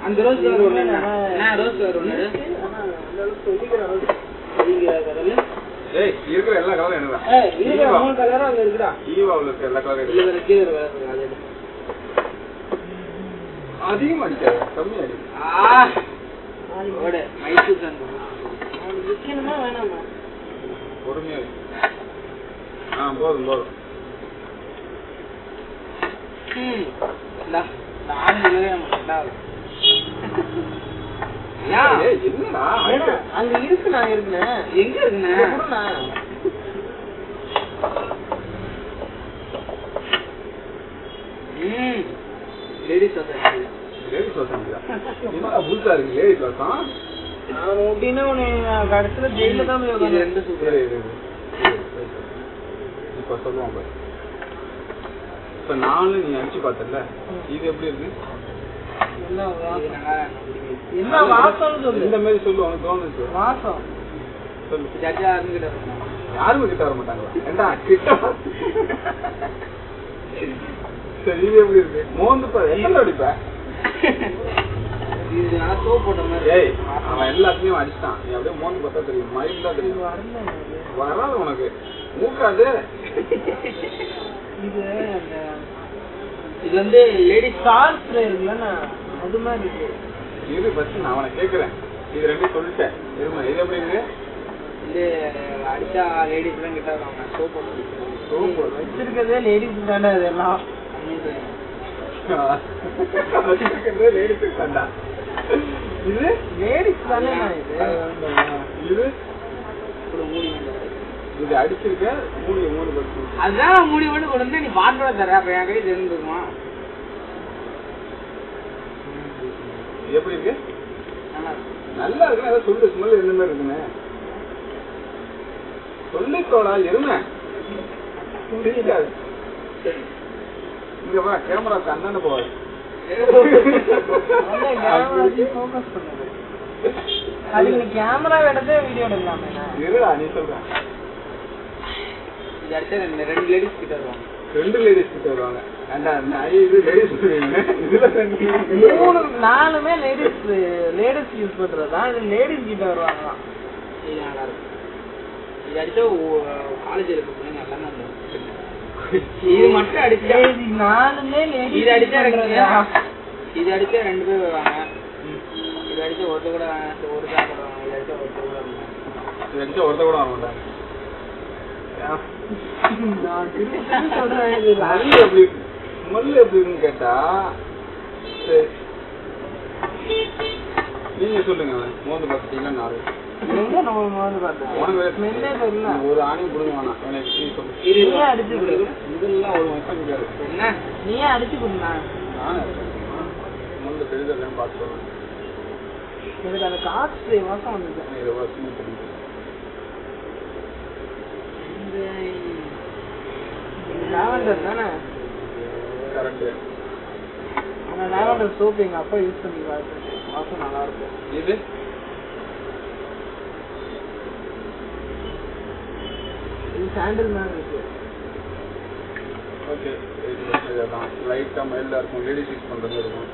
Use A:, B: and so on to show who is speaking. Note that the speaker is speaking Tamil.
A: அந்த ரோஸ் கலர் ஒண்ணு நான் ரோஸ் கலர் ஒண்ணு அந்த அளவுக்கு சொல்லிக்கிறேன்
B: ஏய் இருக்கிற எல்லா கலரும் என்னடா
A: இருக்கிற மூணு கலரும் அங்க இருக்குடா
B: ஈவாவுல இருக்க எல்லா கலரும்
A: இல்ல வேற கீழ வேற
B: அதிகமா அடிக்காத கம்மி அடி
A: ஓட மைசூர் சாந்து அது விக்கணுமா வேணாமா
B: பொறுமையா போதும் போதும்
A: அங்க இருக்கு நான் இருக்கேன் எங்க இருக்குண்ணே லேடிஸ்
B: புதுசா இருக்கு லேடிஸ் வாசம்
A: அப்படின்னா கடைசியில ஜெயில தான்
B: இப்ப சொல்லுவாங்க இப்ப நாலு நீ அடிச்சு பார்த்தல இது எப்படி இருக்கு
A: என்ன வாசம் சொல்லு
B: இந்த மாதிரி சொல்லு உனக்கு தோணுச்சு
A: வாசம்
B: சொல்லு
A: யாருமே
B: கிட்ட வர மாட்டாங்களா ஏண்டா கிட்ட சரி இது எப்படி இருக்கு மோந்து எத்தனை அடிப்ப ஏய் அவன் எல்லாத்தையும் அடிச்சிட்டான் நீ அப்படியே மோந்து பார்த்தா தெரியும் மைண்ட் தான் தெரியும் வராது உனக்கு மூக்காது
A: இது வந்து லேடிஸ் கார் ஸ்ப்ரே இருக்குல்ல அது மாதிரி இருக்கு
B: இது ஃபர்ஸ்ட் நான் அவனை கேட்கறேன் இது ரெண்டையும் சொல்லிட்டேன் இருமா இது எப்படி இருக்கு
A: இது அடிச்சா லேடிஸ் எல்லாம் கிட்ட வருவாங்க சோப் வச்சிருக்கிறதே லேடிஸ் தானே இதெல்லாம்
B: லேடிஸ் தாண்டா இது
A: லேடிஸ் தானே
B: இது இது அடிச்சிருக்க மூணு பத்து
A: அதான் மூணு மணி கொண்டு வந்து நீ பாட்டு தர அப்ப என் கை தெரிஞ்சுக்குமா
B: எப்படி இருக்கு நல்லா இருக்கு அதான் சொல்லு ஸ்மெல் எந்த மாதிரி இருக்குன்னு சொல்லிக்கோடா எருமை இங்க வா கேமராக்கு அண்ணான்னு போவாது
A: கேமரா எடுத்து வீடியோ எடுக்கலாமே
B: இருடா நீ சொல்ற
A: ரெண்டு லேடிஸ் கிட்ட வருவாங்க மூணு நாலுமே லேடிஸ் யூஸ் பண்றதா இது லேடிஸ் கிட்ட வருவாங்க இது அடிச்சா காலேஜ்ல இது மட்டும் அடிச்சா நாலுமே இது அடிச்சா இது அடிச்சா ரெண்டு பேர் வருவாங்க இது அடிச்சா ஒருத்த கூட ஒரு சார் வருவாங்க இது அடிச்சா ஒருத்த கூட வர மாட்டாங்க
B: கேட்டா நீங்க சொல்லுங்க மோந்து பாத்தீங்கன்னா நாலு ஒரு ஆணி புடுங்க இதெல்லாம் ஒரு வருஷம் கிடையாது
A: நீயே அடிச்சு கொடுங்க
B: மோந்து பெரிதெல்லாம் பார்த்து சொல்லுங்க
A: எனக்கு அந்த காசு மாசம் வந்து லாவெண்டர் தானே
B: கரெக்ட்
A: ஆனா லாவெண்டர் சோப் எங்க அப்பா யூஸ் பண்ணி வாசம் நல்லா இருக்கும்
B: இது
A: சாண்டல் மாதிரி இருக்கு
B: ஓகே இது லைட்டா மைல்டா இருக்கும் லேடிஸ் யூஸ் பண்றது இருக்கும்